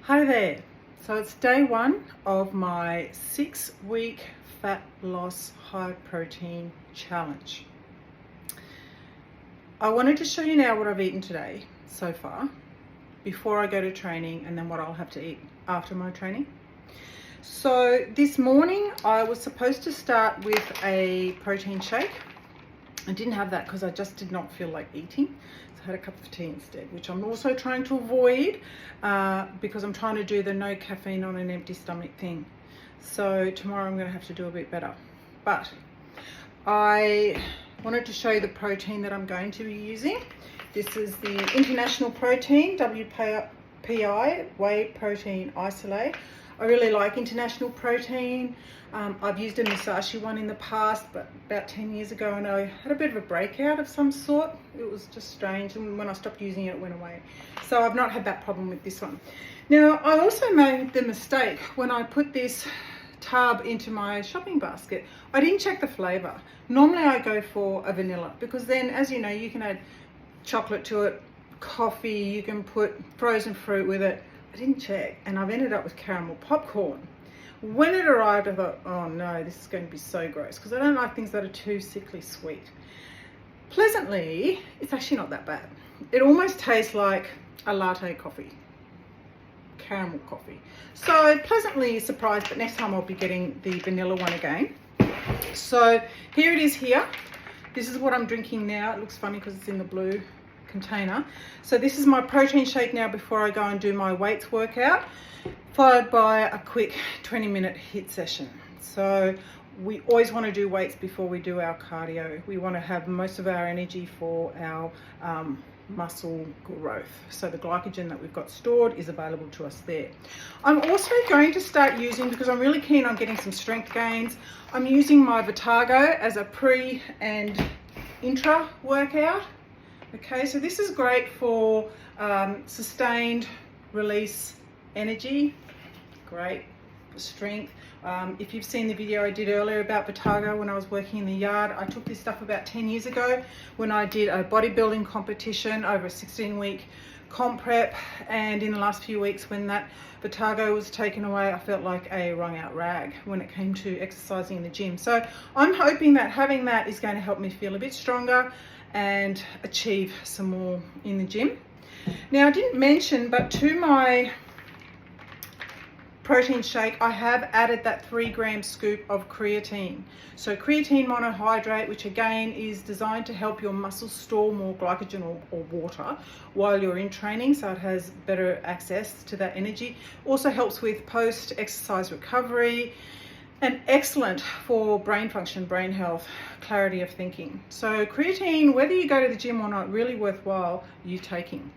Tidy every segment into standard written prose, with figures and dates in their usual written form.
Hi there. So it's day one of my 6-week fat loss high protein challenge. I wanted to show you now what I've eaten today so far before I go to training, and then what I'll have to eat after my training. So this morning I was supposed to start with a protein shake. I didn't have that because I just did not feel like eating. So I had a cup of tea instead, which I'm also trying to avoid because I'm trying to do the no caffeine on an empty stomach thing. So tomorrow I'm going to have to do a bit better. But I wanted to show you the protein that I'm going to be using. This is the International Protein, WPI, Whey Protein Isolate. I really like International Protein. I've used a Musashi one in the past, but about 10 years ago, and I had a bit of a breakout of some sort. It was just strange, and when I stopped using it, it went away. So I've not had that problem with this one. Now, I also made the mistake when I put this tub into my shopping basket. I didn't check the flavor. Normally I go for a vanilla, because then, as you know, you can add chocolate to it, coffee, you can put frozen fruit with it. I didn't check, and I've ended up with caramel popcorn. When it arrived, I thought, oh no, this is going to be so gross, because I don't like things that are too sickly sweet. Pleasantly, it's actually not that bad. It almost tastes like a latte coffee, caramel coffee. So pleasantly surprised, but next time I'll be getting the vanilla one again. So here it is here. This is what I'm drinking now. It looks funny because it's in the blue container. So this is my protein shake now before I go and do my weights workout, followed by a quick 20-minute HIIT session. So we always want to do weights before we do our cardio. We want to have most of our energy for our muscle growth. So the glycogen that we've got stored is available to us there. I'm also going to start using, because I'm really keen on getting some strength gains, I'm using my Vitago as a pre and intra workout. Okay, so this is great for sustained release energy, great for strength. If you've seen the video I did earlier about Vitago when I was working in the yard, I took this stuff about 10 years ago when I did a bodybuilding competition over a 16-week comp prep, and in the last few weeks when that Vitago was taken away, I felt like a wrung out rag when it came to exercising in the gym. So I'm hoping that having that is going to help me feel a bit stronger and achieve some more in the gym. Now, I didn't mention, but to my protein shake, I have added that 3-gram scoop of creatine. So creatine monohydrate, which again is designed to help your muscles store more glycogen or water while you're in training, so it has better access to that energy. Also helps with post-exercise recovery, and excellent for brain function, brain health, clarity of thinking. So creatine, whether you go to the gym or not, really worthwhile you taking.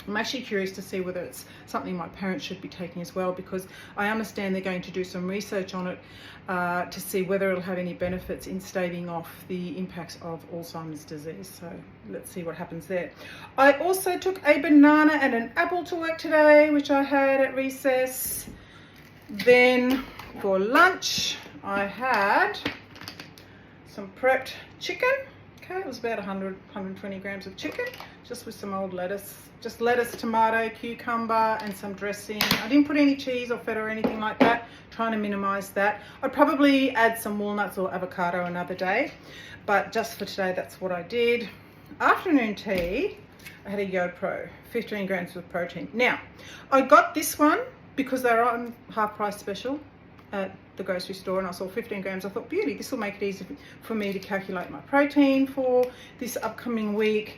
I'm actually curious to see whether it's something my parents should be taking as well, because I understand they're going to do some research on it to see whether it'll have any benefits in staving off the impacts of Alzheimer's disease. So let's see what happens there. I also took a banana and an apple to work today, which I had at recess. Then for lunch, I had some prepped chicken. Okay, it was about 120 grams of chicken, just with some old lettuce. Just lettuce, tomato, cucumber, and some dressing. I didn't put any cheese or feta or anything like that, trying to minimize that. I'd probably add some walnuts or avocado another day, but just for today, that's what I did. Afternoon tea, I had a YoPro, 15 grams of protein. Now, I got this one because they're on half price special at the grocery store, and I saw 15 grams. I thought, beauty, this will make it easy for me to calculate my protein for this upcoming week.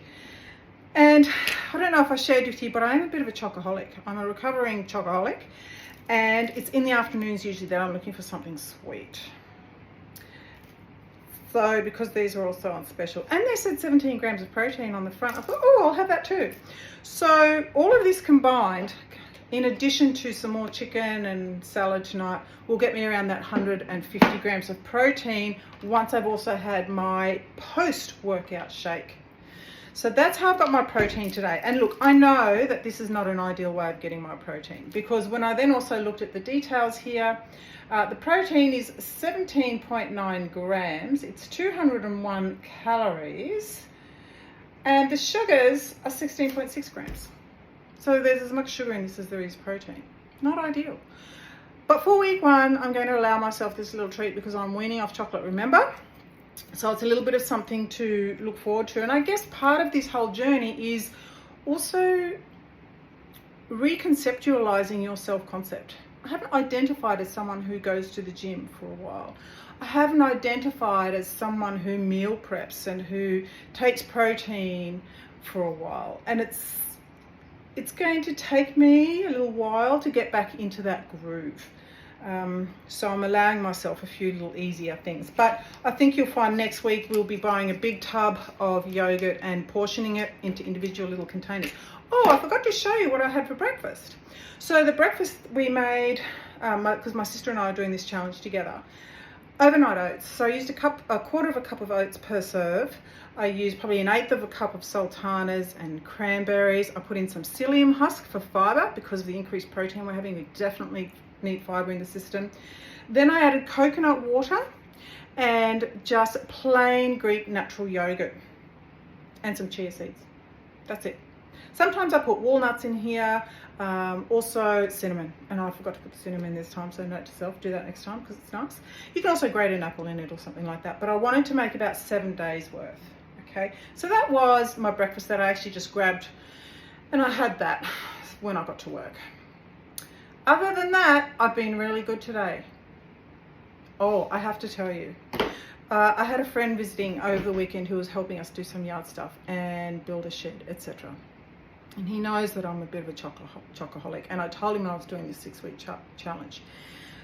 And I don't know if I shared with you, but I am a bit of a chocoholic. I'm a recovering chocoholic, and it's in the afternoons usually that I'm looking for something sweet. So because these are also on special, and they said 17 grams of protein on the front, I thought, oh, I'll have that too. So all of this combined, in addition to some more chicken and salad tonight, will get me around that 150 grams of protein once I've also had my post-workout shake. So that's how I've got my protein today. And look, I know that this is not an ideal way of getting my protein, because when I then also looked at the details here, the protein is 17.9 grams. It's 201 calories. And the sugars are 16.6 grams. So there's as much sugar in this as there is protein. Not ideal. But for week 1, I'm going to allow myself this little treat because I'm weaning off chocolate, remember? So it's a little bit of something to look forward to. And I guess part of this whole journey is also reconceptualizing your self-concept. I haven't identified as someone who goes to the gym for a while. I haven't identified as someone who meal preps and who takes protein for a while. And it's going to take me a little while to get back into that groove. So I'm allowing myself a few little easier things. But I think you'll find next week we'll be buying a big tub of yogurt and portioning it into individual little containers. Oh, I forgot to show you what I had for breakfast. So the breakfast we made, because my sister and I are doing this challenge together, overnight oats. So I used a quarter of a cup of oats per serve. I used probably an eighth of a cup of sultanas and cranberries. I put in some psyllium husk for fibre because of the increased protein we're having. We definitely need fibre in the system. Then I added coconut water and just plain Greek natural yogurt and some chia seeds. That's it. Sometimes I put walnuts in here, also cinnamon, and I forgot to put the cinnamon this time, so note to self, do that next time because it's nice. You can also grate an apple in it or something like that, but I wanted to make about 7 days worth. Okay, so that was my breakfast that I actually just grabbed, and I had that when I got to work. Other than that, I've been really good today. Oh, I have to tell you, I had a friend visiting over the weekend who was helping us do some yard stuff and build a shed, etc. And he knows that I'm a bit of a chocoholic, and I told him I was doing this 6-week challenge.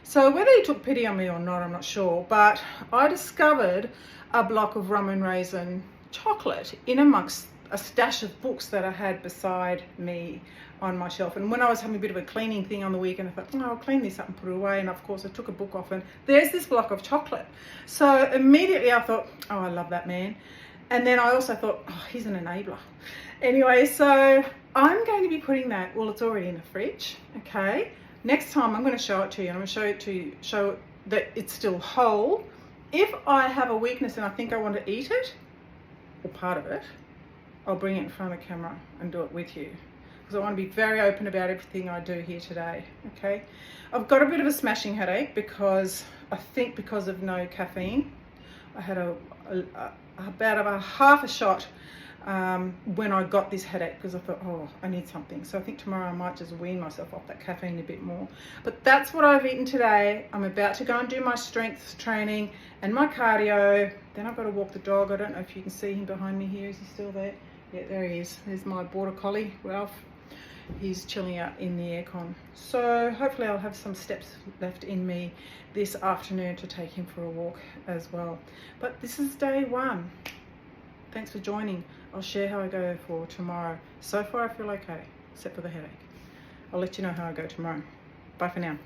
So whether he took pity on me or not, I'm not sure, but I discovered a block of rum and raisin chocolate in amongst a stash of books that I had beside me on my shelf. And when I was having a bit of a cleaning thing on the weekend, I thought, oh, I'll clean this up and put it away. And of course I took a book off and there's this block of chocolate. So immediately I thought, oh, I love that man. And then I also thought, oh, he's an enabler. Anyway, so I'm going to be putting that, well, it's already in the fridge, okay? Next time I'm going to show it to you, and I'm going to show it to you, show that it's still whole. If I have a weakness and I think I want to eat it, or part of it, I'll bring it in front of the camera and do it with you. Because I want to be very open about everything I do here today, okay? I've got a bit of a smashing headache because I think because of no caffeine. I had about a half a shot when I got this headache because I thought, oh, I need something. So I think tomorrow I might just wean myself off that caffeine a bit more. But that's what I've eaten today. I'm about to go and do my strength training and my cardio. Then I've got to walk the dog. I don't know if you can see him behind me here. Is he still there? Yeah, there he is. There's my border collie, Ralph. He's chilling out in the aircon. So hopefully I'll have some steps left in me this afternoon to take him for a walk as well. But this is day 1. Thanks for joining. I'll share how I go for tomorrow. So far I feel okay, except for the headache. I'll let you know how I go tomorrow. Bye for now.